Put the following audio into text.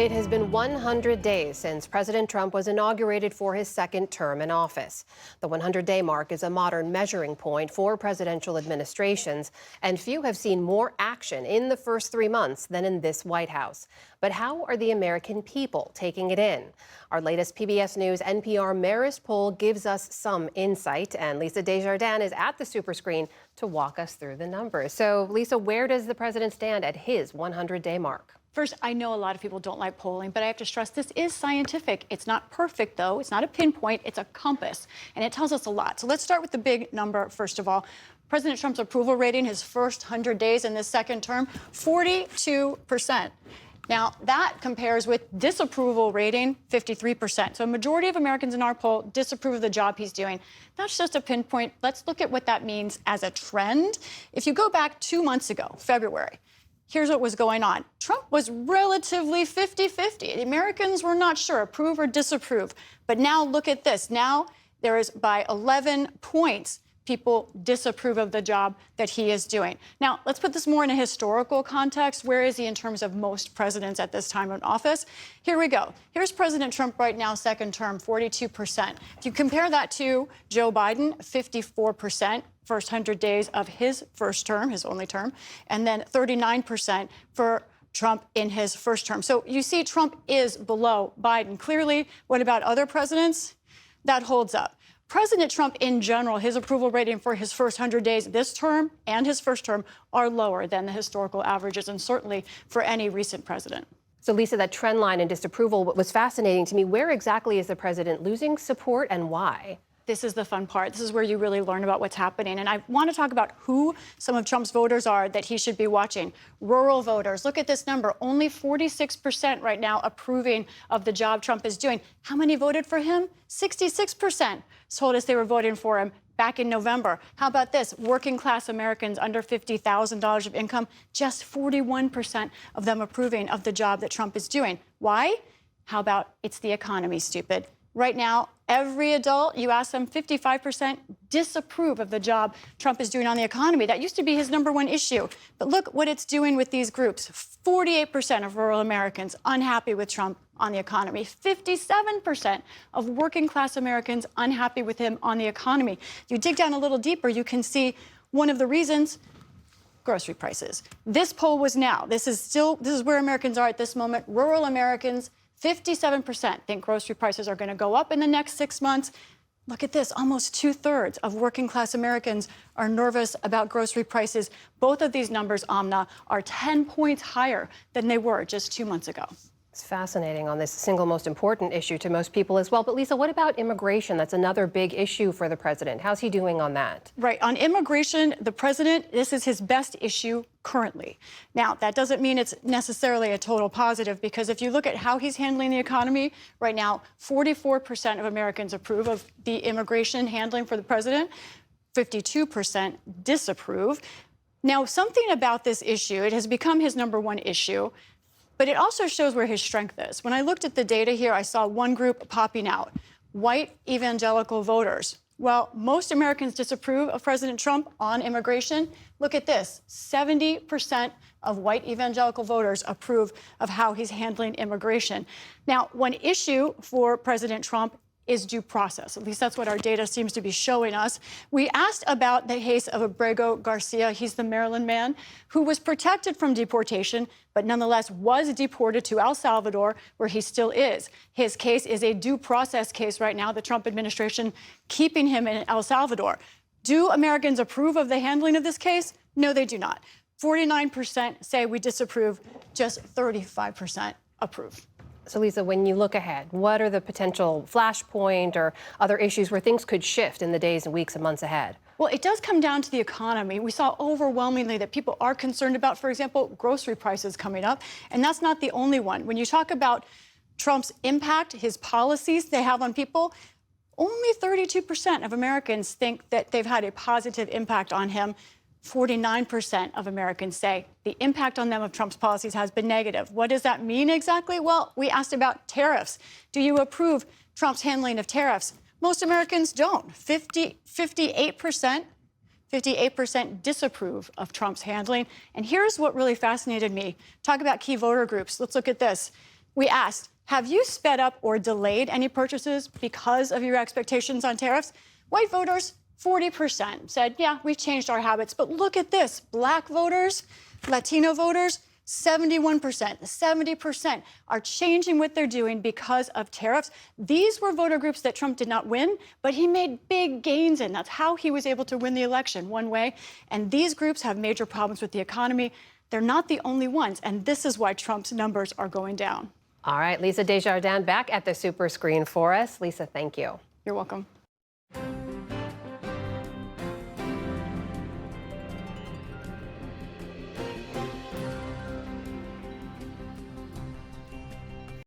It has been 100 days since President Trump was inaugurated for his second term in office. The 100-day mark is a modern measuring point for presidential administrations, and few have seen more action in the first 3 months than in this White House. But how are the American people taking it in? Our latest PBS News NPR Marist poll gives us some insight, and Lisa Desjardins is at the Superscreen to walk us through the numbers. So, Lisa, where does the president stand at his 100-day mark? First, I know a lot of people don't like polling, but I have to stress this is scientific. It's not perfect, though. It's not a pinpoint. It's a compass, and it tells us a lot. So let's start with the big number, first of all. President Trump's approval rating, his first 100 days in this second term, 42%. Now, that compares with disapproval rating, 53%. So a majority of Americans in our poll disapprove of the job he's doing. That's just a pinpoint. Let's look at what that means as a trend. If you go back 2 months ago, February, here's what was going on. Trump was relatively 50-50. The Americans were not sure, approve or disapprove. But now look at this. Now there is, by 11 points, people disapprove of the job that he is doing. Now, let's put this more in a historical context. Where is he in terms of most presidents at this time in office? Here we go. Here's President Trump right now, second term, 42%. If you compare that to Joe Biden, 54%. First 100 days of his first term, his only term, and then 39% for Trump in his first term. So you see Trump is below Biden. Clearly, what about other presidents? That holds up. President Trump in general, his approval rating for his first 100 days this term and his first term are lower than the historical averages, and certainly for any recent president. So, Lisa, that trend line in disapproval was fascinating to me. Where exactly is the president losing support and why? This is the fun part. This is where you really learn about what's happening. And I want to talk about who some of Trump's voters are that he should be watching. Rural voters. Look at this number. Only 46% right now approving of the job Trump is doing. How many voted for him? 66% told us they were voting for him back in November. How about this? Working class Americans under $50,000 of income, just 41% of them approving of the job that Trump is doing. Why? How about it's the economy, stupid? Right now, every adult, you ask them, 55% disapprove of the job Trump is doing on the economy. That used to be his #1 issue. But look what it's doing with these groups. 48% of rural Americans unhappy with Trump on the economy. 57% of working class Americans unhappy with him on the economy. You dig down a little deeper, you can see one of the reasons: grocery prices. This poll was now. This is where Americans are at this moment. Rural Americans, 57% think grocery prices are going to go up in the next 6 months. Look at this. Almost 2/3 of working class Americans are nervous about grocery prices. Both of these numbers, Amna, are 10 points higher than they were just 2 months ago. It's fascinating on this single most important issue to most people as well. But Lisa, what about immigration? That's another big issue for the president. How's he doing on that? Right. On immigration, the president, this is his best issue currently. Now, that doesn't mean it's necessarily a total positive, because if you look at how he's handling the economy right now, 44% of Americans approve of the immigration handling for the president, 52% disapprove. Now, something about this issue, it has become his #1 issue, but it also shows where his strength is. When I looked at the data here, I saw one group popping out: white evangelical voters. Well, most Americans disapprove of President Trump on immigration. Look at this. 70% of white evangelical voters approve of how he's handling immigration. Now, one issue for President Trump is due process. At least that's what our data seems to be showing us. We asked about the case of Abrego Garcia. He's the Maryland man who was protected from deportation, but nonetheless was deported to El Salvador, where he still is. His case is a due process case right now, the Trump administration keeping him in El Salvador. Do Americans approve of the handling of this case? No, they do not. 49% say we disapprove, just 35% approve. So, Lisa, when you look ahead, what are the potential flashpoint or other issues where things could shift in the days and weeks and months ahead? Well, it does come down to the economy. We saw overwhelmingly that people are concerned about, for example, grocery prices coming up. And that's not the only one. When you talk about Trump's impact, his policies they have on people, only 32% of Americans think that they've had a positive impact on him. 49% of Americans say the impact on them of Trump's policies has been negative. What does that mean exactly? Well, we asked about tariffs. Do you approve Trump's handling of tariffs? Most Americans don't. 58% disapprove of Trump's handling. And here's what really fascinated me. Talk about key voter groups. Let's look at this. We asked, have you sped up or delayed any purchases because of your expectations on tariffs? White voters, 40% said, yeah, we've changed our habits. But look at this. Black voters, Latino voters, 71%, 70% are changing what they're doing because of tariffs. These were voter groups that Trump did not win, but he made big gains in. That's how he was able to win the election, one way. And these groups have major problems with the economy. They're not the only ones. And this is why Trump's numbers are going down. All right, Lisa Desjardins back at the super screen for us. Lisa, thank you. You're welcome.